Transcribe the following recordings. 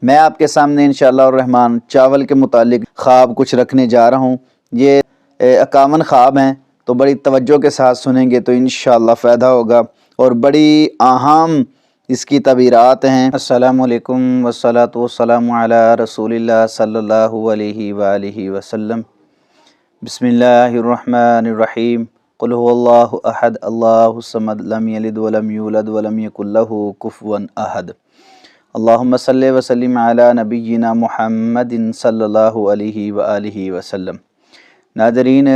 میں آپ کے سامنے انشاءاللہ الرحمن چاول کے متعلق خواب کچھ رکھنے جا رہا ہوں۔ یہ 51 خواب ہیں، تو بڑی توجہ کے ساتھ سنیں گے تو انشاءاللہ فائدہ ہوگا، اور بڑی اہم اس کی تعبیرات ہیں۔ السلام علیکم والصلاة والسلام علی رسول اللہ صلی اللہ علیہ وآلہ وسلم۔ بسم اللہ الرحمن الرحیم۔ قل هو اللہ احد اللہ الصمد لم یلد ولم یولد ولم یکن لہ کفوا احد۔ اللہم صلی وسلم علی نبینا محمد صلی اللہ علیہ وآلہ وسلم۔ ناظرین،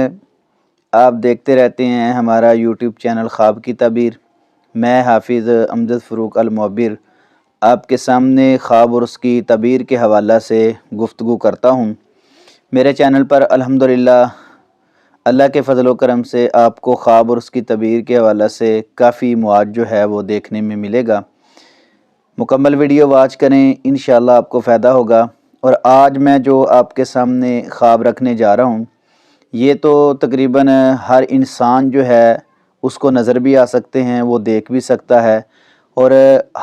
آپ دیکھتے رہتے ہیں ہمارا یوٹیوب چینل خواب کی تعبیر۔ میں حافظ امجد فروق المعبر آپ کے سامنے خواب اور اس کی تعبیر کے حوالہ سے گفتگو کرتا ہوں۔ میرے چینل پر الحمدللہ اللہ کے فضل و کرم سے آپ کو خواب اور اس کی تعبیر کے حوالہ سے کافی مواد جو ہے وہ دیکھنے میں ملے گا۔ مکمل ویڈیو واچ کریں، انشاءاللہ آپ کو فائدہ ہوگا۔ اور آج میں جو آپ کے سامنے خواب رکھنے جا رہا ہوں، یہ تو تقریباً ہر انسان جو ہے اس کو نظر بھی آ سکتے ہیں، وہ دیکھ بھی سکتا ہے، اور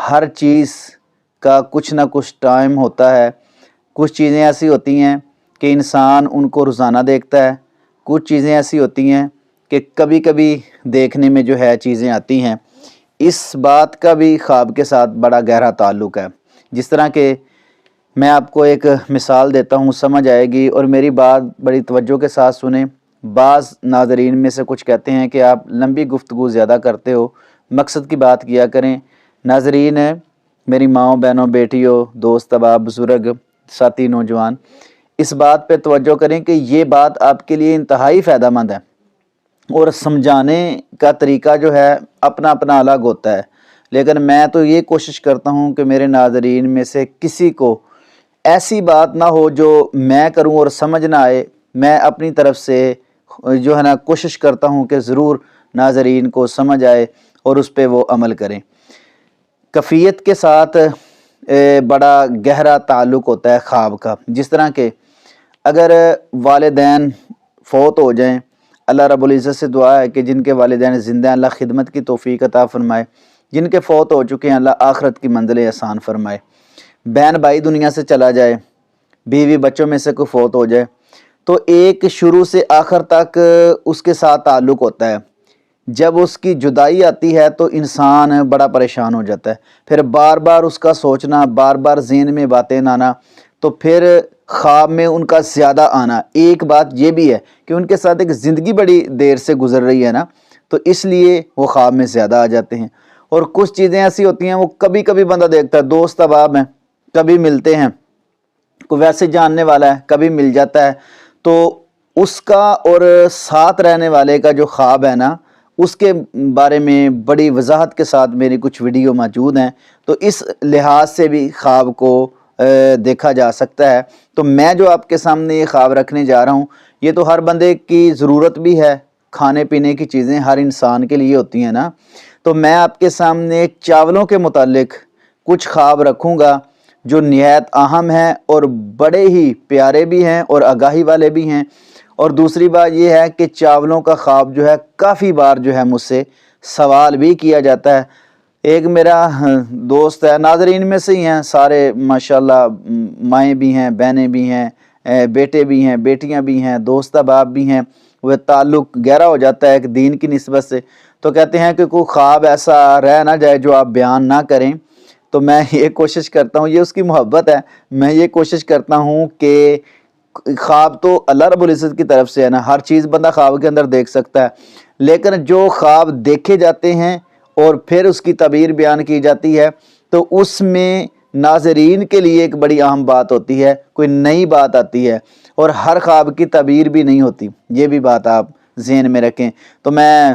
ہر چیز کا کچھ نہ کچھ ٹائم ہوتا ہے۔ کچھ چیزیں ایسی ہوتی ہیں کہ انسان ان کو روزانہ دیکھتا ہے، کچھ چیزیں ایسی ہوتی ہیں کہ کبھی کبھی دیکھنے میں جو ہے چیزیں آتی ہیں۔ اس بات کا بھی خواب کے ساتھ بڑا گہرا تعلق ہے۔ جس طرح کہ میں آپ کو ایک مثال دیتا ہوں، سمجھ آئے گی، اور میری بات بڑی توجہ کے ساتھ سنیں۔ بعض ناظرین میں سے کچھ کہتے ہیں کہ آپ لمبی گفتگو زیادہ کرتے ہو، مقصد کی بات کیا کریں۔ ناظرین، میری ماؤں، بہنوں، بیٹیوں، دوست احباب، بزرگ، ساتھی، نوجوان، اس بات پہ توجہ کریں کہ یہ بات آپ کے لیے انتہائی فائدہ مند ہے، اور سمجھانے کا طریقہ جو ہے اپنا اپنا الگ ہوتا ہے، لیکن میں تو یہ کوشش کرتا ہوں کہ میرے ناظرین میں سے کسی کو ایسی بات نہ ہو جو میں کروں اور سمجھ نہ آئے۔ میں اپنی طرف سے جو ہے نا کوشش کرتا ہوں کہ ضرور ناظرین کو سمجھ آئے اور اس پہ وہ عمل کریں۔ کیفیت کے ساتھ بڑا گہرا تعلق ہوتا ہے خواب کا۔ جس طرح کہ اگر والدین فوت ہو جائیں، اللہ رب العزت سے دعا ہے کہ جن کے والدین زندہ ہیں اللہ خدمت کی توفیق عطا فرمائے، جن کے فوت ہو چکے ہیں اللہ آخرت کی منزلیں آسان فرمائے۔ بہن بھائی دنیا سے چلا جائے، بیوی بچوں میں سے کوئی فوت ہو جائے، تو ایک شروع سے آخر تک اس کے ساتھ تعلق ہوتا ہے۔ جب اس کی جدائی آتی ہے تو انسان بڑا پریشان ہو جاتا ہے، پھر بار بار اس کا سوچنا، بار بار ذہن میں باتیں آنا، تو پھر خواب میں ان کا زیادہ آنا۔ ایک بات یہ بھی ہے کہ ان کے ساتھ ایک زندگی بڑی دیر سے گزر رہی ہے نا، تو اس لیے وہ خواب میں زیادہ آ جاتے ہیں۔ اور کچھ چیزیں ایسی ہوتی ہیں وہ کبھی کبھی بندہ دیکھتا ہے، دوست احباب ہیں، کبھی ملتے ہیں، کوئی ویسے جاننے والا ہے، کبھی مل جاتا ہے، تو اس کا اور ساتھ رہنے والے کا جو خواب ہے نا، اس کے بارے میں بڑی وضاحت کے ساتھ میری کچھ ویڈیو موجود ہیں، تو اس لحاظ سے بھی خواب کو دیکھا جا سکتا ہے۔ تو میں جو آپ کے سامنے یہ خواب رکھنے جا رہا ہوں، یہ تو ہر بندے کی ضرورت بھی ہے، کھانے پینے کی چیزیں ہر انسان کے لیے ہوتی ہیں نا، تو میں آپ کے سامنے چاولوں کے متعلق کچھ خواب رکھوں گا جو نہایت اہم ہیں اور بڑے ہی پیارے بھی ہیں اور آگاہی والے بھی ہیں۔ اور دوسری بات یہ ہے کہ چاولوں کا خواب جو ہے کافی بار جو ہے مجھ سے سوال بھی کیا جاتا ہے۔ ایک میرا دوست ہے، ناظرین میں سے ہی ہیں سارے ماشاءاللہ، مائیں بھی ہیں، بہنیں بھی ہیں، بیٹے بھی ہیں، بیٹیاں بھی ہیں، دوست احباب بھی ہیں، وہ تعلق گہرا ہو جاتا ہے ایک دین کی نسبت سے۔ تو کہتے ہیں کہ کوئی خواب ایسا رہ نہ جائے جو آپ بیان نہ کریں، تو میں یہ کوشش کرتا ہوں، یہ اس کی محبت ہے، میں یہ کوشش کرتا ہوں کہ خواب تو اللہ رب العزت کی طرف سے ہے نا، ہر چیز بندہ خواب کے اندر دیکھ سکتا ہے، لیکن جو خواب دیکھے جاتے ہیں اور پھر اس کی تعبیر بیان کی جاتی ہے، تو اس میں ناظرین کے لیے ایک بڑی اہم بات ہوتی ہے، کوئی نئی بات آتی ہے، اور ہر خواب کی تعبیر بھی نہیں ہوتی، یہ بھی بات آپ ذہن میں رکھیں۔ تو میں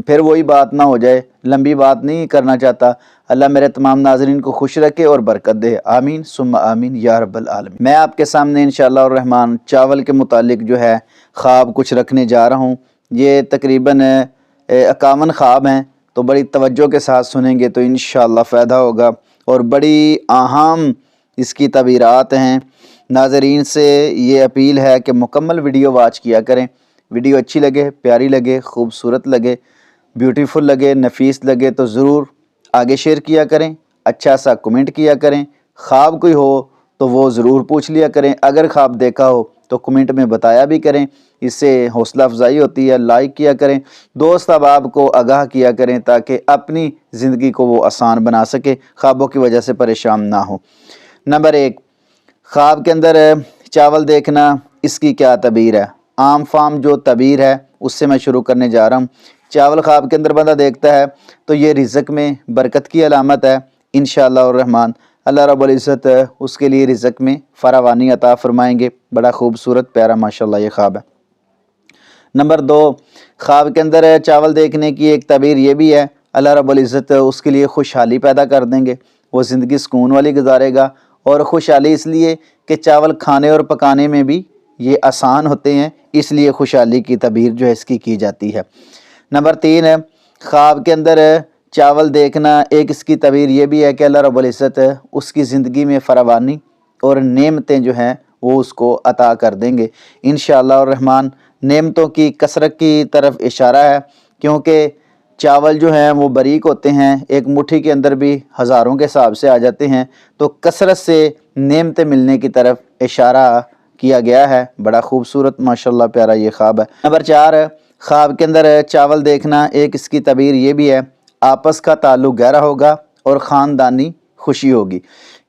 پھر وہی بات نہ ہو جائے، لمبی بات نہیں کرنا چاہتا۔ اللہ میرے تمام ناظرین کو خوش رکھے اور برکت دے، آمین ثم آمین یا رب العالمین۔ میں آپ کے سامنے انشاءاللہ الرحمن چاول کے متعلق جو ہے خواب کچھ رکھنے جا رہا ہوں۔ یہ تقریباً 51 خواب ہیں، تو بڑی توجہ کے ساتھ سنیں گے تو انشاءاللہ فائدہ ہوگا، اور بڑی اہم اس کی تعبیرات ہیں۔ ناظرین سے یہ اپیل ہے کہ مکمل ویڈیو واچ کیا کریں۔ ویڈیو اچھی لگے، پیاری لگے، خوبصورت لگے، بیوٹیفل لگے، نفیس لگے تو ضرور آگے شیئر کیا کریں، اچھا سا کمنٹ کیا کریں۔ خواب کوئی ہو تو وہ ضرور پوچھ لیا کریں۔ اگر خواب دیکھا ہو تو کمنٹ میں بتایا بھی کریں، اس سے حوصلہ افزائی ہوتی ہے۔ لائک کیا کریں، دوست احباب کو آگاہ کیا کریں تاکہ اپنی زندگی کو وہ آسان بنا سکے، خوابوں کی وجہ سے پریشان نہ ہو۔ نمبر 1، خواب کے اندر چاول دیکھنا، اس کی کیا تعبیر ہے؟ عام فام جو تعبیر ہے اس سے میں شروع کرنے جا رہا ہوں۔ چاول خواب کے اندر بندہ دیکھتا ہے تو یہ رزق میں برکت کی علامت ہے انشاءاللہ الرحمن۔ اللہ رب العزت اس کے لیے رزق میں فراوانی عطا فرمائیں گے۔ بڑا خوبصورت پیارا ماشاءاللہ یہ خواب ہے۔ نمبر 2، خواب کے اندر چاول دیکھنے کی ایک تعبیر یہ بھی ہے، اللہ رب العزت اس کے لیے خوشحالی پیدا کر دیں گے، وہ زندگی سکون والی گزارے گا۔ اور خوشحالی اس لیے کہ چاول کھانے اور پکانے میں بھی یہ آسان ہوتے ہیں، اس لیے خوشحالی کی تعبیر جو ہے اس کی جاتی ہے۔ نمبر 3، خواب کے اندر چاول دیکھنا ایک اس کی تعبیر یہ بھی ہے کہ اللہ رب العزت اس کی زندگی میں فراوانی اور نعمتیں جو ہیں وہ اس کو عطا کر دیں گے انشاءاللہ الرحمن۔ نعمتوں کی کثرت کی طرف اشارہ ہے، کیونکہ چاول جو ہیں وہ باریک ہوتے ہیں، ایک مٹھی کے اندر بھی ہزاروں کے حساب سے آ جاتے ہیں، تو کثرت سے نعمتیں ملنے کی طرف اشارہ کیا گیا ہے۔ بڑا خوبصورت ماشاءاللہ پیارا یہ خواب ہے۔ نمبر 4، خواب کے اندر چاول دیکھنا ایک اس کی تعبیر یہ بھی ہے، آپس کا تعلق گہرا ہوگا اور خاندانی خوشی ہوگی،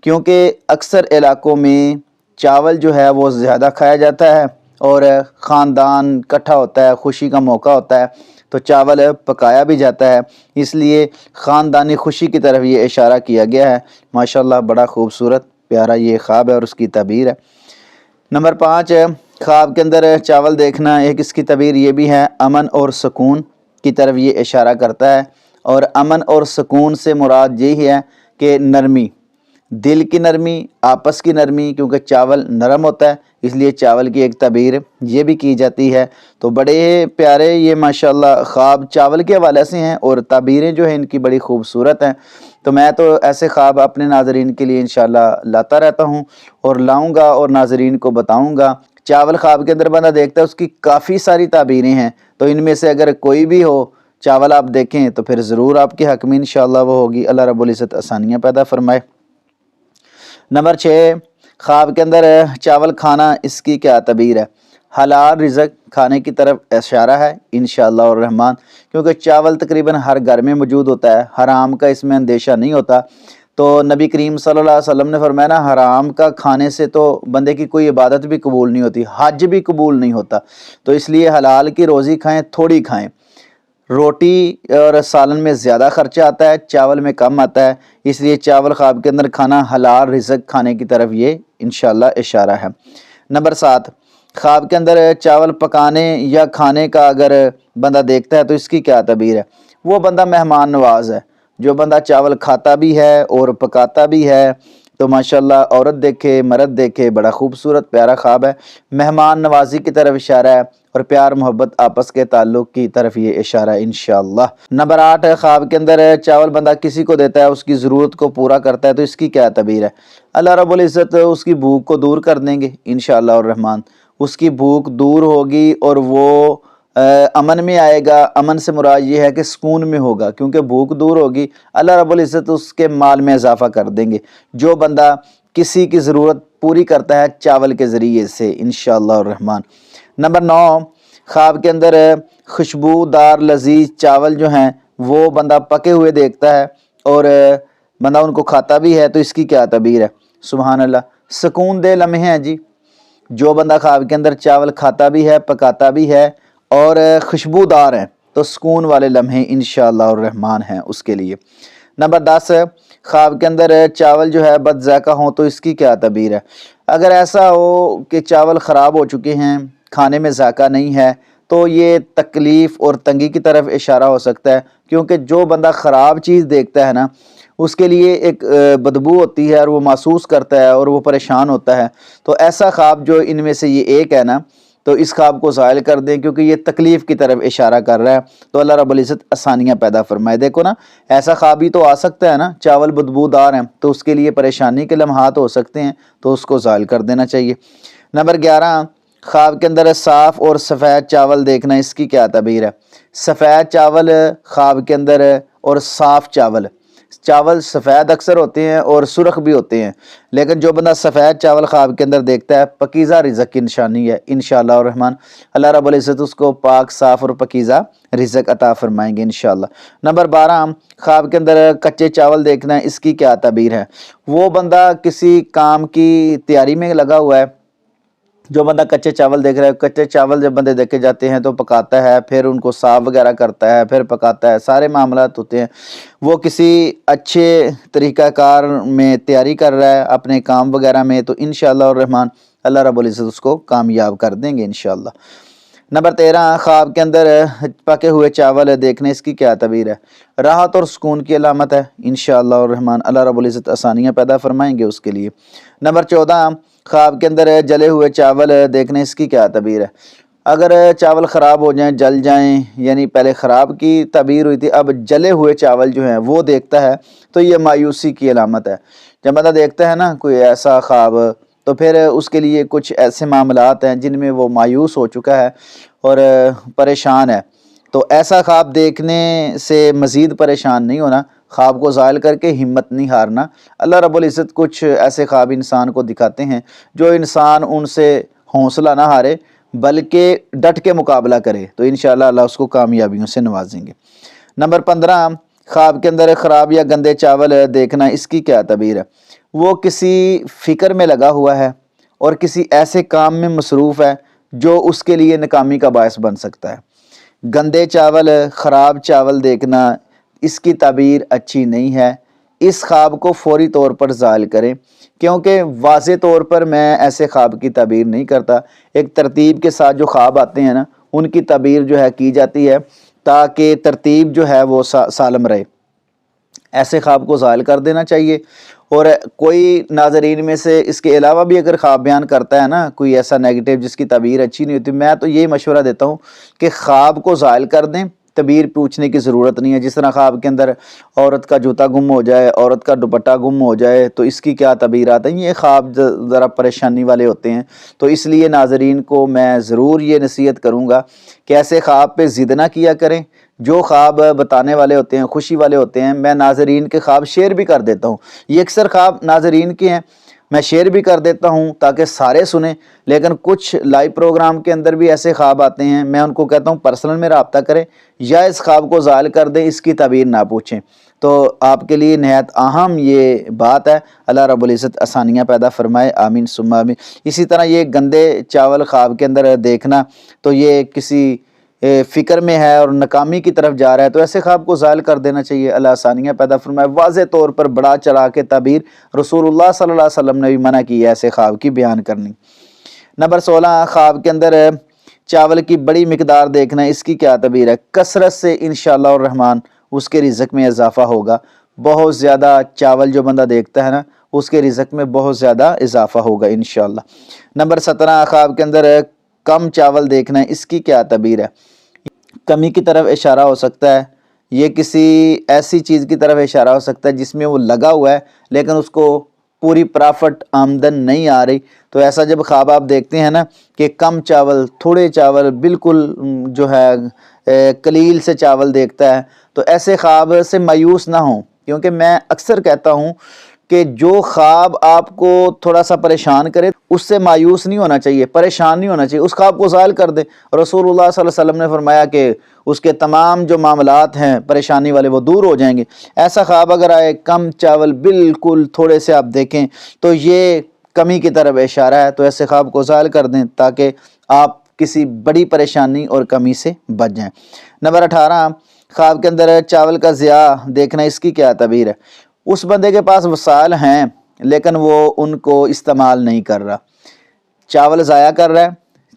کیونکہ اکثر علاقوں میں چاول جو ہے وہ زیادہ کھایا جاتا ہے اور خاندان اکٹھا ہوتا ہے، خوشی کا موقع ہوتا ہے تو چاول پکایا بھی جاتا ہے، اس لیے خاندانی خوشی کی طرف یہ اشارہ کیا گیا ہے۔ ماشاءاللہ بڑا خوبصورت پیارا یہ خواب ہے اور اس کی تعبیر ہے۔ نمبر 5، خواب کے اندر چاول دیکھنا ایک اس کی تعبیر یہ بھی ہے، امن اور سکون کی طرف یہ اشارہ کرتا ہے، اور امن اور سکون سے مراد یہی ہے کہ نرمی، دل کی نرمی، آپس کی نرمی، کیونکہ چاول نرم ہوتا ہے اس لیے چاول کی ایک تعبیر یہ بھی کی جاتی ہے۔ تو بڑے پیارے یہ ماشاءاللہ خواب چاول کے حوالے سے ہیں اور تعبیریں جو ہیں ان کی بڑی خوبصورت ہیں۔ تو میں تو ایسے خواب اپنے ناظرین کے لیے انشاءاللہ لاتا رہتا ہوں اور لاؤں گا اور ناظرین کو بتاؤں گا۔ چاول خواب کے اندر بندہ دیکھتا ہے اس کی کافی ساری تعبیریں ہیں، تو ان میں سے اگر کوئی بھی ہو چاول آپ دیکھیں تو پھر ضرور آپ کے حق میں انشاءاللہ وہ ہوگی۔ اللہ رب العزت آسانیاں پیدا فرمائے۔ نمبر 6، خواب کے اندر چاول کھانا اس کی کیا تعبیر ہے؟ حلال رزق کھانے کی طرف اشارہ ہے انشاءاللہ الرحمن، کیونکہ چاول تقریباً ہر گھر میں موجود ہوتا ہے، حرام کا اس میں اندیشہ نہیں ہوتا۔ تو نبی کریم صلی اللہ علیہ وسلم نے فرمایا نا، حرام کا کھانے سے تو بندے کی کوئی عبادت بھی قبول نہیں ہوتی، حج بھی قبول نہیں ہوتا، تو اس لیے حلال کی روزی کھائیں، تھوڑی کھائیں۔ روٹی اور سالن میں زیادہ خرچہ آتا ہے، چاول میں کم آتا ہے، اس لیے چاول خواب کے اندر کھانا حلال رزق کھانے کی طرف یہ انشاءاللہ اشارہ ہے۔ نمبر 7، خواب کے اندر چاول پکانے یا کھانے کا اگر بندہ دیکھتا ہے تو اس کی کیا تعبیر ہے؟ وہ بندہ مہمان نواز ہے، جو بندہ چاول کھاتا بھی ہے اور پکاتا بھی ہے، تو ماشاءاللہ عورت دیکھے مرد دیکھے بڑا خوبصورت پیارا خواب ہے، مہمان نوازی کی طرف اشارہ ہے اور پیار محبت آپس کے تعلق کی طرف یہ اشارہ ہے انشاءاللہ۔ نمبر 8، خواب کے اندر چاول بندہ کسی کو دیتا ہے، اس کی ضرورت کو پورا کرتا ہے، تو اس کی کیا تعبیر ہے؟ اللہ رب العزت اس کی بھوک کو دور کر دیں گے انشاءاللہ الرحمن، اس کی بھوک دور ہوگی اور وہ امن میں آئے گا۔ امن سے مراد یہ ہے کہ سکون میں ہوگا، کیونکہ بھوک دور ہوگی، اللہ رب العزت اس کے مال میں اضافہ کر دیں گے۔ جو بندہ کسی کی ضرورت پوری کرتا ہے چاول کے ذریعے سے انشاءاللہ الرحمن۔ نمبر 9، خواب کے اندر خوشبودار لذیذ چاول جو ہیں وہ بندہ پکے ہوئے دیکھتا ہے اور بندہ ان کو کھاتا بھی ہے، تو اس کی کیا تعبیر ہے؟ سبحان اللہ، سکون دہ لمحے ہیں جی۔ جو بندہ خواب کے اندر چاول کھاتا بھی ہے، پکاتا بھی ہے اور خوشبودار ہیں، تو سکون والے لمحے انشاءاللہ الرحمن ہیں اس کے لیے۔ نمبر 10، خواب کے اندر چاول جو ہے بد ذائقہ ہوں تو اس کی کیا تعبیر ہے؟ اگر ایسا ہو کہ چاول خراب ہو چکے ہیں، کھانے میں ذائقہ نہیں ہے، تو یہ تکلیف اور تنگی کی طرف اشارہ ہو سکتا ہے، کیونکہ جو بندہ خراب چیز دیکھتا ہے نا اس کے لیے ایک بدبو ہوتی ہے اور وہ محسوس کرتا ہے اور وہ پریشان ہوتا ہے۔ تو ایسا خواب جو ان میں سے یہ ایک ہے نا، تو اس خواب کو زائل کر دیں، کیونکہ یہ تکلیف کی طرف اشارہ کر رہا ہے، تو اللہ رب العزت آسانیاں پیدا فرمائے۔ دیکھو نا، ایسا خواب ہی تو آ سکتا ہے نا، چاول بدبودار ہیں تو اس کے لیے پریشانی کے لمحات ہو سکتے ہیں، تو اس کو زائل کر دینا چاہیے۔ نمبر 11، خواب کے اندر صاف اور سفید چاول دیکھنا، اس کی کیا تعبیر ہے؟ سفید چاول خواب کے اندر اور صاف چاول، چاول سفید اکثر ہوتے ہیں اور سرخ بھی ہوتے ہیں، لیکن جو بندہ سفید چاول خواب کے اندر دیکھتا ہے پکیزہ رزق کی نشانی ہے انشاءاللہ الرحمن۔ اللہ رب العزت اس کو پاک صاف اور پکیزہ رزق عطا فرمائیں گے انشاءاللہ۔ نمبر 12، خواب کے اندر کچے چاول دیکھنا ہے، اس کی کیا تعبیر ہے؟ وہ بندہ کسی کام کی تیاری میں لگا ہوا ہے، جو بندہ کچے چاول دیکھ رہا ہے، کچے چاول جب بندے دیکھے جاتے ہیں تو پکاتا ہے، پھر ان کو صاف وغیرہ کرتا ہے، پھر پکاتا ہے، سارے معاملات ہوتے ہیں۔ وہ کسی اچھے طریقہ کار میں تیاری کر رہا ہے اپنے کام وغیرہ میں، تو انشاءاللہ الرحمن اللہ رب العزت اس کو کامیاب کر دیں گے انشاءاللہ۔ نمبر 13، خواب کے اندر پکے ہوئے چاول دیکھنے، اس کی کیا تعبیر ہے؟ راحت اور سکون کی علامت ہے انشاءاللہ الرحمن۔ اللہ رب العزت آسانیاں پیدا فرمائیں گے اس کے لیے۔ نمبر 14، خواب کے اندر جلے ہوئے چاول دیکھنے، اس کی کیا تعبیر ہے؟ اگر چاول خراب ہو جائیں، جل جائیں، یعنی پہلے خراب کی تعبیر ہوئی تھی، اب جلے ہوئے چاول جو ہیں وہ دیکھتا ہے تو یہ مایوسی کی علامت ہے۔ جب بندہ دیکھتا ہے نا کوئی ایسا خواب، تو پھر اس کے لیے کچھ ایسے معاملات ہیں جن میں وہ مایوس ہو چکا ہے اور پریشان ہے، تو ایسا خواب دیکھنے سے مزید پریشان نہیں ہونا، خواب کو زائل کر کے ہمت نہیں ہارنا۔ اللہ رب العزت کچھ ایسے خواب انسان کو دکھاتے ہیں جو انسان ان سے حوصلہ نہ ہارے بلکہ ڈٹ کے مقابلہ کرے، تو انشاءاللہ اللہ اس کو کامیابیوں سے نوازیں گے۔ نمبر 15، خواب کے اندر خراب یا گندے چاول دیکھنا، اس کی کیا تعبیر ہے؟ وہ کسی فکر میں لگا ہوا ہے اور کسی ایسے کام میں مصروف ہے جو اس کے لیے ناکامی کا باعث بن سکتا ہے۔ گندے چاول، خراب چاول دیکھنا، اس کی تعبیر اچھی نہیں ہے۔ اس خواب کو فوری طور پر زائل کریں، کیونکہ واضح طور پر میں ایسے خواب کی تعبیر نہیں کرتا۔ ایک ترتیب کے ساتھ جو خواب آتے ہیں نا، ان کی تعبیر جو ہے کی جاتی ہے تاکہ ترتیب جو ہے وہ سالم رہے۔ ایسے خواب کو زائل کر دینا چاہیے۔ اور کوئی ناظرین میں سے اس کے علاوہ بھی اگر خواب بیان کرتا ہے نا کوئی ایسا نیگیٹو جس کی تعبیر اچھی نہیں ہوتی، میں تو یہ مشورہ دیتا ہوں کہ خواب کو زائل کر دیں، تعبیر پوچھنے کی ضرورت نہیں ہے۔ جس طرح خواب کے اندر عورت کا جوتا گم ہو جائے، عورت کا دوپٹہ گم ہو جائے، تو اس کی کیا تعبیرات ہیں؟ یہ خواب ذرا پریشانی والے ہوتے ہیں، تو اس لیے ناظرین کو میں ضرور یہ نصیحت کروں گا کہ ایسے خواب پہ ضد نہ کیا کریں۔ جو خواب بتانے والے ہوتے ہیں، خوشی والے ہوتے ہیں، میں ناظرین کے خواب شیئر بھی کر دیتا ہوں۔ یہ اکثر خواب ناظرین کے ہیں، میں شیئر بھی کر دیتا ہوں تاکہ سارے سنیں، لیکن کچھ لائیو پروگرام کے اندر بھی ایسے خواب آتے ہیں، میں ان کو کہتا ہوں پرسنل میں رابطہ کریں یا اس خواب کو زائل کر دیں، اس کی تعبیر نہ پوچھیں۔ تو آپ کے لیے نہایت اہم یہ بات ہے۔ اللہ رب العزت آسانیاں پیدا فرمائے، آمین ثم آمین۔ اسی طرح یہ گندے چاول خواب کے اندر دیکھنا، تو یہ کسی فکر میں ہے اور ناکامی کی طرف جا رہا ہے، تو ایسے خواب کو زائل کر دینا چاہیے۔ اللہ آسانیاں پیدا فرمائے۔ واضح طور پر بڑا چڑھا کے تعبیر رسول اللہ صلی اللہ علیہ وسلم نے بھی منع کی ہے ایسے خواب کی بیان کرنی۔ نمبر 16، خواب کے اندر چاول کی بڑی مقدار دیکھنا، اس کی کیا تعبیر ہے؟ کثرت سے انشاءاللہ الرحمن اس کے رزق میں اضافہ ہوگا۔ بہت زیادہ چاول جو بندہ دیکھتا ہے نا، اس کے رزق میں بہت زیادہ اضافہ ہوگا انشاءاللہ۔ نمبر 17، خواب کے اندر کم چاول دیکھنا ہے، اس کی کیا تعبیر ہے؟ کمی کی طرف اشارہ ہو سکتا ہے، یہ کسی ایسی چیز کی طرف اشارہ ہو سکتا ہے جس میں وہ لگا ہوا ہے لیکن اس کو پوری پرافٹ آمدن نہیں آ رہی، تو ایسا جب خواب آپ دیکھتے ہیں نا کہ کم چاول، تھوڑے چاول، بالکل جو ہے قلیل سے چاول دیکھتا ہے، تو ایسے خواب سے مایوس نہ ہوں، کیونکہ میں اکثر کہتا ہوں کہ جو خواب آپ کو تھوڑا سا پریشان کرے اس سے مایوس نہیں ہونا چاہیے، پریشان نہیں ہونا چاہیے، اس خواب کو زائل کر دیں۔ رسول اللہ صلی اللہ علیہ وسلم نے فرمایا کہ اس کے تمام جو معاملات ہیں پریشانی والے وہ دور ہو جائیں گے۔ ایسا خواب اگر آئے کم چاول بالکل تھوڑے سے آپ دیکھیں تو یہ کمی کی طرف اشارہ ہے، تو ایسے خواب کو زائل کر دیں تاکہ آپ کسی بڑی پریشانی اور کمی سے بچ جائیں۔ نمبر 18، خواب کے اندر چاول کا ضیاع دیکھنا، اس کی کیا تعبیر ہے؟ اس بندے کے پاس وسائل ہیں لیکن وہ ان کو استعمال نہیں کر رہا، چاول ضائع کر رہا ہے،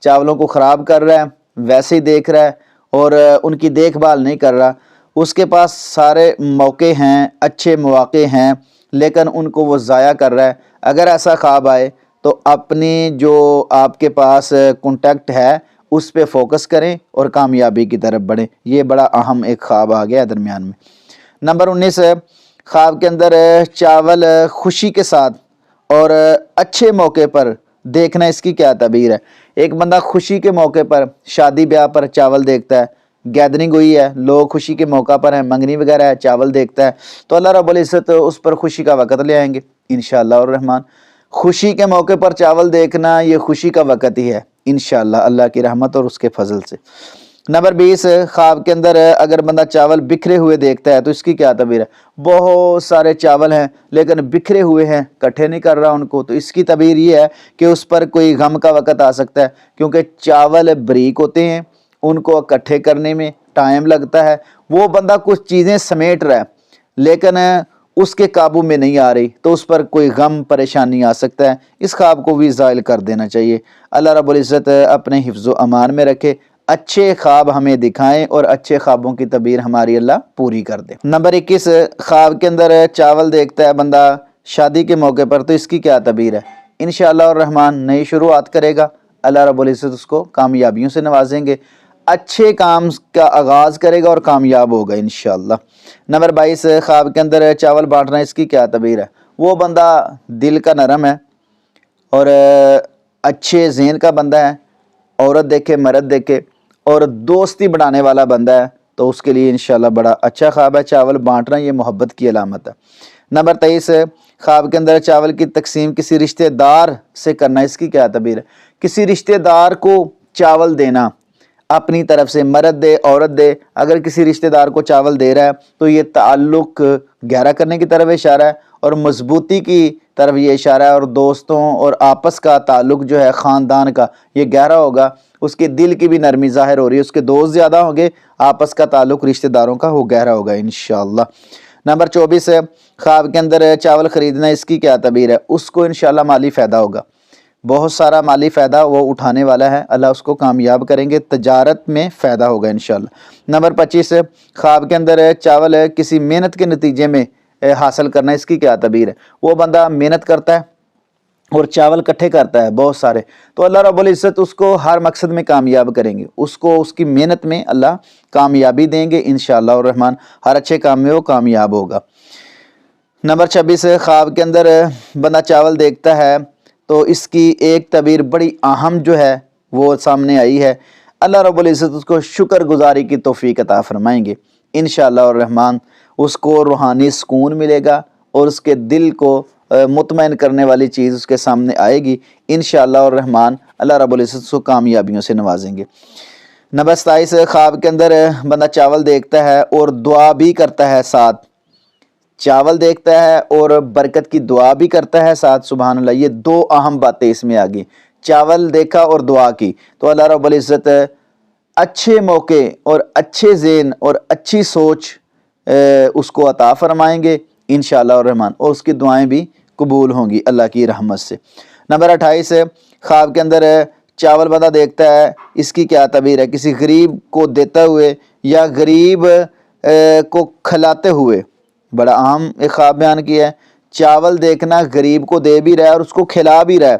چاولوں کو خراب کر رہا ہے، ویسے ہی دیکھ رہا ہے اور ان کی دیکھ بھال نہیں کر رہا۔ اس کے پاس سارے موقع ہیں، اچھے مواقع ہیں، لیکن ان کو وہ ضائع کر رہا ہے۔ اگر ایسا خواب آئے تو اپنی جو آپ کے پاس کانٹیکٹ ہے اس پہ فوکس کریں اور کامیابی کی طرف بڑھیں۔ یہ بڑا اہم ایک خواب آ گیا درمیان میں۔ نمبر 19، خواب کے اندر چاول خوشی کے ساتھ اور اچھے موقع پر دیکھنا، اس کی کیا تعبیر ہے؟ ایک بندہ خوشی کے موقع پر، شادی بیاہ پر چاول دیکھتا ہے، گیدرنگ ہوئی ہے، لوگ خوشی کے موقع پر ہیں، منگنی وغیرہ ہے، چاول دیکھتا ہے تو اللہ رب العزت اس پر خوشی کا وقت لے آئیں گے انشاءاللہ الرحمن۔ خوشی کے موقع پر چاول دیکھنا یہ خوشی کا وقت ہی ہے انشاءاللہ اللہ کی رحمت اور اس کے فضل سے۔ نمبر 20، خواب کے اندر اگر بندہ چاول بکھرے ہوئے دیکھتا ہے تو اس کی کیا تعبیر ہے؟ بہت سارے چاول ہیں لیکن بکھرے ہوئے ہیں، کٹھے نہیں کر رہا ان کو، تو اس کی تعبیر یہ ہے کہ اس پر کوئی غم کا وقت آ سکتا ہے، کیونکہ چاول بریک ہوتے ہیں، ان کو اکٹھے کرنے میں ٹائم لگتا ہے، وہ بندہ کچھ چیزیں سمیٹ رہا ہے لیکن اس کے قابو میں نہیں آ رہی، تو اس پر کوئی غم پریشانی آ سکتا ہے، اس خواب کو بھی زائل کر دینا چاہیے۔ اللہ رب العزت اپنے حفظ و امان میں رکھے، اچھے خواب ہمیں دکھائیں اور اچھے خوابوں کی تعبیر ہماری اللہ پوری کر دے۔ نمبر 21، خواب کے اندر چاول دیکھتا ہے بندہ شادی کے موقع پر تو اس کی کیا تعبیر ہے؟ انشاءاللہ الرحمن نئی شروعات کرے گا، اللہ رب العزت اس کو کامیابیوں سے نوازیں گے، اچھے کام کا آغاز کرے گا اور کامیاب ہوگا انشاءاللہ۔ نمبر 22، خواب کے اندر چاول بانٹنا اس کی کیا تعبیر ہے؟ وہ بندہ دل کا نرم ہے اور اچھے ذہن کا بندہ ہے، عورت دیکھے مرد دیکھے اور دوستی بڑھانے والا بندہ ہے، تو اس کے لیے انشاءاللہ بڑا اچھا خواب ہے۔ چاول بانٹنا یہ محبت کی علامت ہے۔ نمبر 23، خواب کے اندر چاول کی تقسیم کسی رشتہ دار سے کرنا اس کی کیا تعبیر ہے؟ کسی رشتہ دار کو چاول دینا، اپنی طرف سے، مرد دے عورت دے، اگر کسی رشتہ دار کو چاول دے رہا ہے تو یہ تعلق گہرا کرنے کی طرف اشارہ ہے اور مضبوطی کی طرف یہ اشارہ ہے، اور دوستوں اور آپس کا تعلق جو ہے خاندان کا یہ گہرا ہوگا، اس کے دل کی بھی نرمی ظاہر ہو رہی ہے، اس کے دوست زیادہ ہوں گے، آپس کا تعلق رشتہ داروں کا وہ گہرا ہوگا انشاءاللہ۔ نمبر 24، خواب کے اندر چاول خریدنا اس کی کیا تعبیر ہے؟ اس کو انشاءاللہ مالی فائدہ ہوگا، بہت سارا مالی فائدہ وہ اٹھانے والا ہے، اللہ اس کو کامیاب کریں گے، تجارت میں فائدہ ہوگا انشاءاللہ۔ نمبر 25، خواب کے اندر چاول کسی محنت کے نتیجے میں حاصل کرنا اس کی کیا تعبیر ہے؟ وہ بندہ محنت کرتا ہے اور چاول کٹھے کرتا ہے بہت سارے، تو اللہ رب العزت اس کو ہر مقصد میں کامیاب کریں گے، اس کو اس کی محنت میں اللہ کامیابی دیں گے انشاءاللہ الرحمن، ہر اچھے کام میں وہ کامیاب ہوگا۔ نمبر 26، خواب کے اندر بندہ چاول دیکھتا ہے تو اس کی ایک تعبیر بڑی اہم جو ہے وہ سامنے آئی ہے، اللہ رب العزت اس کو شکر گزاری کی توفیق عطا فرمائیں گے انشاءاللہ الرحمن، اس کو روحانی سکون ملے گا اور اس کے دل کو مطمئن کرنے والی چیز اس کے سامنے آئے گی انشاءاللہ الرحمن، اللہ رب العزت اس کو کامیابیوں سے نوازیں گے۔ نمبر 27، خواب کے اندر بندہ چاول دیکھتا ہے اور دعا بھی کرتا ہے ساتھ، چاول دیکھتا ہے اور برکت کی دعا بھی کرتا ہے ساتھ، سبحان اللہ، یہ دو اہم باتیں اس میں آ گئی، چاول دیکھا اور دعا کی، تو اللہ رب العزت اچھے موقع اور اچھے ذہن اور اچھی سوچ اس کو عطا فرمائیں گے انشاءاللہ الرحمن، اور اس کی دعائیں بھی قبول ہوں گی اللہ کی رحمت سے۔ نمبر 28، خواب کے اندر چاول بندہ دیکھتا ہے اس کی کیا تعبیر ہے؟ کسی غریب کو دیتا ہوئے یا غریب کو کھلاتے ہوئے، بڑا اہم ایک خواب بیان کیا ہے، چاول دیکھنا غریب کو دے بھی رہا ہے اور اس کو کھلا بھی رہا ہے،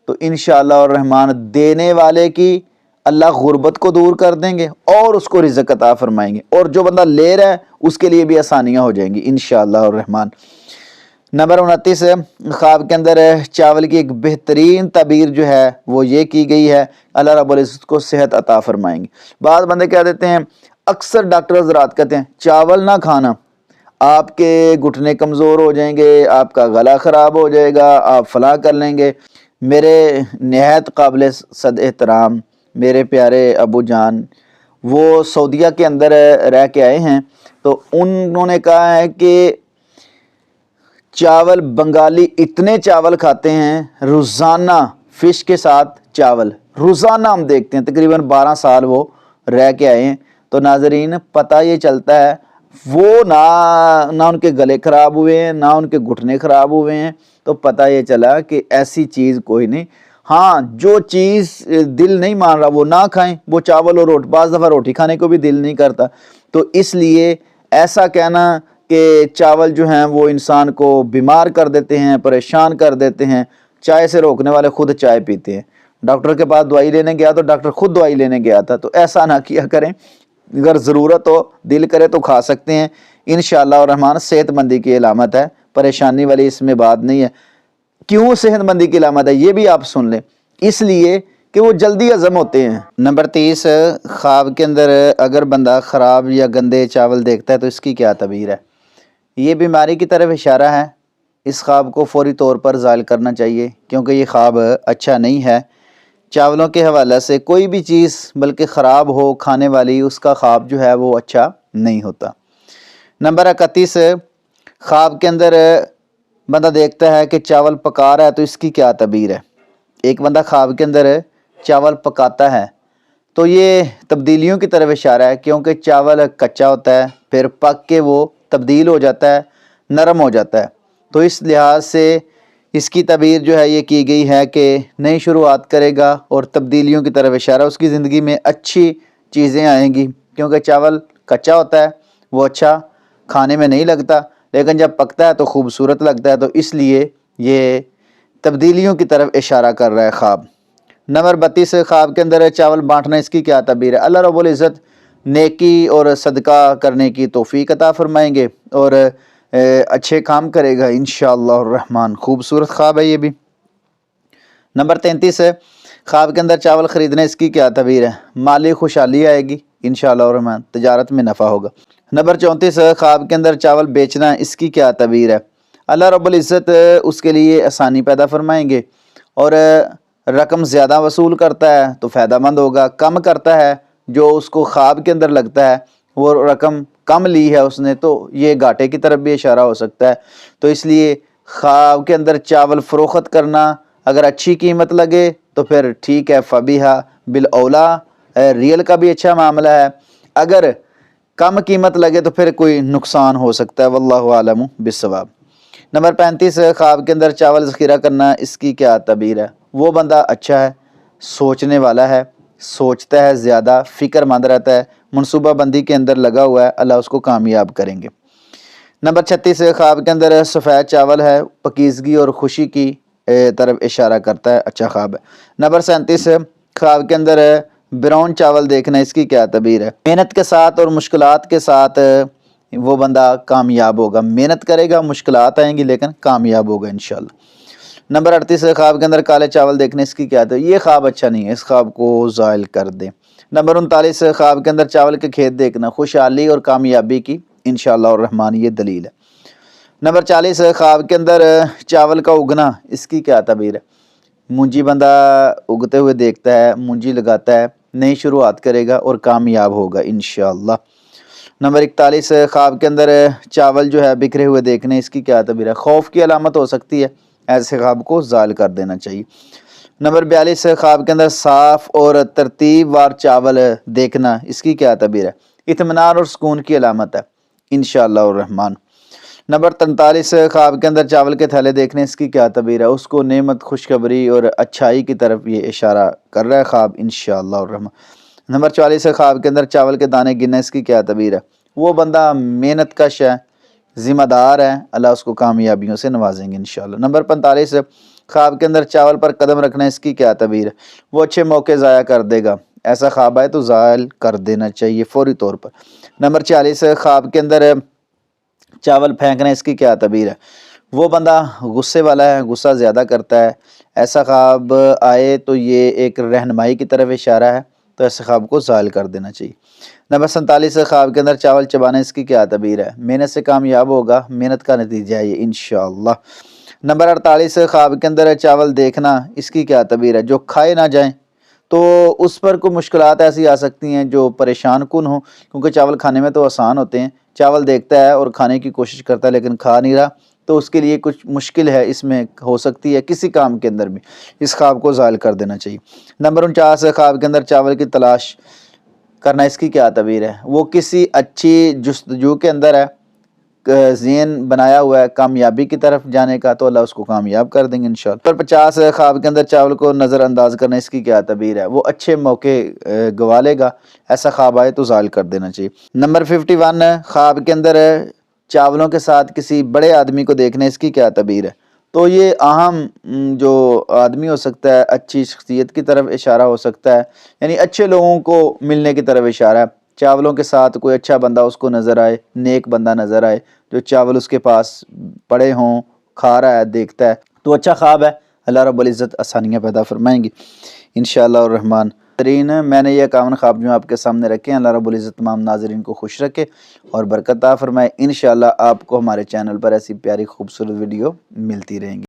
تو انشاءاللہ الرحمن دینے والے کی اللہ غربت کو دور کر دیں گے اور اس کو رزق عطا فرمائیں گے، اور جو بندہ لے رہا ہے اس کے لیے بھی آسانیاں ہو جائیں گی انشاءاللہ الرحمن۔ نمبر 29، خواب کے اندر چاول کی ایک بہترین تعبیر جو ہے وہ یہ کی گئی ہے، اللہ رب العزت کو صحت عطا فرمائیں گے۔ بعض بندے کیا دیتے ہیں، اکثر ڈاکٹر حضرات کہتے ہیں چاول نہ کھانا، آپ کے گھٹنے کمزور ہو جائیں گے، آپ کا گلا خراب ہو جائے گا، آپ فلاں کر لیں گے۔ میرے نہایت قابل صد احترام میرے پیارے ابو جان، وہ سعودیہ کے اندر رہ کے آئے ہیں، تو انہوں نے کہا ہے کہ چاول بنگالی اتنے چاول کھاتے ہیں روزانہ، فش کے ساتھ چاول روزانہ ہم دیکھتے ہیں، تقریباً 12 سال وہ رہ کے آئے ہیں، تو ناظرین پتہ یہ چلتا ہے وہ نہ ان کے گلے خراب ہوئے ہیں، نہ ان کے گھٹنے خراب ہوئے ہیں، تو پتہ یہ چلا کہ ایسی چیز کوئی نہیں۔ ہاں جو چیز دل نہیں مان رہا وہ نہ کھائیں، وہ چاول اور روٹی، بعض دفعہ روٹی کھانے کو بھی دل نہیں کرتا، تو اس لیے ایسا کہنا کہ چاول جو ہیں وہ انسان کو بیمار کر دیتے ہیں، پریشان کر دیتے ہیں، چائے سے روکنے والے خود چائے پیتے ہیں، ڈاکٹر کے پاس دوائی لینے گیا تو ڈاکٹر خود دوائی لینے گیا تھا، تو ایسا نہ کیا کریں، اگر ضرورت ہو دل کرے تو کھا سکتے ہیں انشاءاللہ الرحمن، صحت مندی کی علامت ہے، پریشانی والی اس میں بات نہیں ہے۔ کیوں صحت مندی کی علامت ہے یہ بھی آپ سن لیں، اس لیے کہ وہ جلدی ہضم ہوتے ہیں۔ نمبر 30، خواب کے اندر اگر بندہ خراب یا گندے چاول دیکھتا ہے تو اس کی کیا تعبیر ہے؟ یہ بیماری کی طرف اشارہ ہے۔ اس خواب کو فوری طور پر زائل کرنا چاہیے کیونکہ یہ خواب اچھا نہیں ہے۔ چاولوں کے حوالے سے کوئی بھی چیز بلکہ خراب ہو کھانے والی، اس کا خواب جو ہے وہ اچھا نہیں ہوتا۔ نمبر 31، خواب کے اندر بندہ دیکھتا ہے کہ چاول پکا رہا ہے تو اس کی کیا تعبیر ہے؟ ایک بندہ خواب کے اندر چاول پکاتا ہے تو یہ تبدیلیوں کی طرف اشارہ ہے، کیونکہ چاول کچا ہوتا ہے پھر پک کے وہ تبدیل ہو جاتا ہے، نرم ہو جاتا ہے۔ تو اس لحاظ سے اس کی تعبیر جو ہے یہ کی گئی ہے کہ نئی شروعات کرے گا اور تبدیلیوں کی طرف اشارہ، اس کی زندگی میں اچھی چیزیں آئیں گی، کیونکہ چاول کچا ہوتا ہے وہ اچھا کھانے میں نہیں لگتا، لیکن جب پکتا ہے تو خوبصورت لگتا ہے، تو اس لیے یہ تبدیلیوں کی طرف اشارہ کر رہا ہے خواب۔ نمبر 32، خواب کے اندر چاول بانٹنا، اس کی کیا تعبیر ہے؟ اللہ رب العزت نیکی اور صدقہ کرنے کی توفیق عطا فرمائیں گے اور اچھے کام کرے گا انشاءاللہ الرحمن۔ خوبصورت خواب ہے یہ بھی۔ نمبر 33، خواب کے اندر چاول خریدنا، اس کی کیا تعبیر ہے؟ مالی خوشحالی آئے گی انشاءاللہ الرحمن، تجارت میں نفع ہوگا۔ نمبر 34، خواب کے اندر چاول بیچنا، اس کی کیا تعبیر ہے؟ اللہ رب العزت اس کے لیے آسانی پیدا فرمائیں گے اور رقم زیادہ وصول کرتا ہے تو فائدہ مند ہوگا، کم کرتا ہے جو اس کو خواب کے اندر لگتا ہے وہ رقم کم لی ہے اس نے تو یہ گھاٹے کی طرف بھی اشارہ ہو سکتا ہے۔ تو اس لیے خواب کے اندر چاول فروخت کرنا اگر اچھی قیمت لگے تو پھر ٹھیک ہے، فبیہا بالاولا، ریل کا بھی اچھا معاملہ ہے۔ اگر کم قیمت لگے تو پھر کوئی نقصان ہو سکتا ہے، واللہ عالم بالصواب۔ نمبر 35، خواب کے اندر چاول ذخیرہ کرنا، اس کی کیا تعبیر ہے؟ وہ بندہ اچھا ہے، سوچنے والا ہے، سوچتا ہے، زیادہ فکر مند رہتا ہے، منصوبہ بندی کے اندر لگا ہوا ہے، اللہ اس کو کامیاب کریں گے۔ نمبر 36، خواب کے اندر سفید چاول ہے، پاکیزگی اور خوشی کی طرف اشارہ کرتا ہے، اچھا خواب ہے۔ نمبر 37، خواب کے اندر براؤن چاول دیکھنا، اس کی کیا تعبیر ہے؟ محنت کے ساتھ اور مشکلات کے ساتھ وہ بندہ کامیاب ہوگا، محنت کرے گا، مشکلات آئیں گی لیکن کامیاب ہوگا انشاءاللہ۔ نمبر 38، خواب کے اندر کالے چاول دیکھنے، اس کی کیا تعبیر؟ یہ خواب اچھا نہیں ہے، اس خواب کو زائل کر دیں۔ نمبر 39، خواب کے اندر چاول کے کھیت دیکھنا، خوشحالی اور کامیابی کی انشاءاللہ الرحمن یہ دلیل ہے۔ نمبر 40، خواب کے اندر چاول کا اگنا، اس کی کیا تعبیر ہے؟ مونجی بندہ اگتے ہوئے دیکھتا ہے، مونجی لگاتا ہے، نئی شروعات کرے گا اور کامیاب ہوگا انشاءاللہ۔ نمبر 41، خواب کے اندر چاول جو ہے بکھرے ہوئے دیکھنے، اس کی کیا تعبیر ہے؟ خوف کی علامت ہو سکتی ہے، ایسے خواب کو زائل کر دینا چاہیے۔ نمبر 42، خواب کے اندر صاف اور ترتیب وار چاول دیکھنا، اس کی کیا تعبیر ہے؟ اطمینان اور سکون کی علامت ہے انشاءاللہ الرحمن۔ نمبر 43، خواب کے اندر چاول کے تھیلے دیکھنے، اس کی کیا تعبیر ہے؟ اس کو نعمت، خوشخبری اور اچھائی کی طرف یہ اشارہ کر رہا ہے خواب انشاءاللہ الرحمن۔ نمبر 44، خواب کے اندر چاول کے دانے گننا، اس کی کیا تعبیر ہے؟ وہ بندہ محنت کش ہے، ذمہ دار ہے، اللہ اس کو کامیابیوں سے نوازیں گے انشاءاللہ۔ نمبر 45، خواب کے اندر چاول پر قدم رکھنا، اس کی کیا تعبیر ہے؟ وہ اچھے موقع ضائع کر دے گا، ایسا خواب آئے تو زائل کر دینا چاہیے فوری طور پر۔ نمبر 46، خواب کے اندر چاول پھینکنا، اس کی کیا تعبیر ہے؟ وہ بندہ غصے والا ہے، غصہ زیادہ کرتا ہے، ایسا خواب آئے تو یہ ایک رہنمائی کی طرف اشارہ ہے، تو ایسے خواب کو زائل کر دینا چاہیے۔ نمبر 47، خواب کے اندر چاول چبانا، اس کی کیا تعبیر ہے؟ محنت سے کامیاب ہوگا، محنت کا نتیجہ ہے یہ انشاءاللہ۔ نمبر 48، خواب کے اندر چاول دیکھنا، اس کی کیا تعبیر ہے؟ جو کھائے نہ جائیں تو اس پر کوئی مشکلات ایسی آ سکتی ہیں جو پریشان کن ہوں، کیونکہ چاول کھانے میں تو آسان ہوتے ہیں، چاول دیکھتا ہے اور کھانے کی کوشش کرتا ہے لیکن کھا نہیں رہا، تو اس کے لیے کچھ مشکل ہے اس میں ہو سکتی ہے کسی کام کے اندر بھی، اس خواب کو زائل کر دینا چاہیے۔ نمبر 49، خواب کے اندر چاول کی تلاش کرنا، اس کی کیا تعبیر ہے؟ وہ کسی اچھی جستجو کے اندر ہے، ذہن بنایا ہوا ہے کامیابی کی طرف جانے کا، تو اللہ اس کو کامیاب کر دیں گے انشاءاللہ۔ نمبر 50، خواب کے اندر چاول کو نظر انداز کرنا، اس کی کیا تعبیر ہے؟ وہ اچھے موقع گوا لے گا، ایسا خواب آئے تو زائل کر دینا چاہیے۔ نمبر 51، خواب کے اندر چاولوں کے ساتھ کسی بڑے آدمی کو دیکھنا، اس کی کیا تعبیر ہے؟ تو یہ اہم جو آدمی ہو سکتا ہے، اچھی شخصیت کی طرف اشارہ ہو سکتا ہے، یعنی اچھے لوگوں کو ملنے کی طرف اشارہ ہے۔ چاولوں کے ساتھ کوئی اچھا بندہ اس کو نظر آئے، نیک بندہ نظر آئے، جو چاول اس کے پاس پڑے ہوں، کھا رہا ہے، دیکھتا ہے، تو اچھا خواب ہے، اللہ رب العزت آسانیاں پیدا فرمائیں گے انشاءاللہ الرحمن۔ ترین میں نے یہ 51 خواب جو آپ کے سامنے رکھے ہیں، اللہ رب العزت تمام ناظرین کو خوش رکھے اور برکت عطا فرمائے۔ انشاءاللہ آپ کو ہمارے چینل پر ایسی پیاری خوبصورت ویڈیو ملتی رہیں گی۔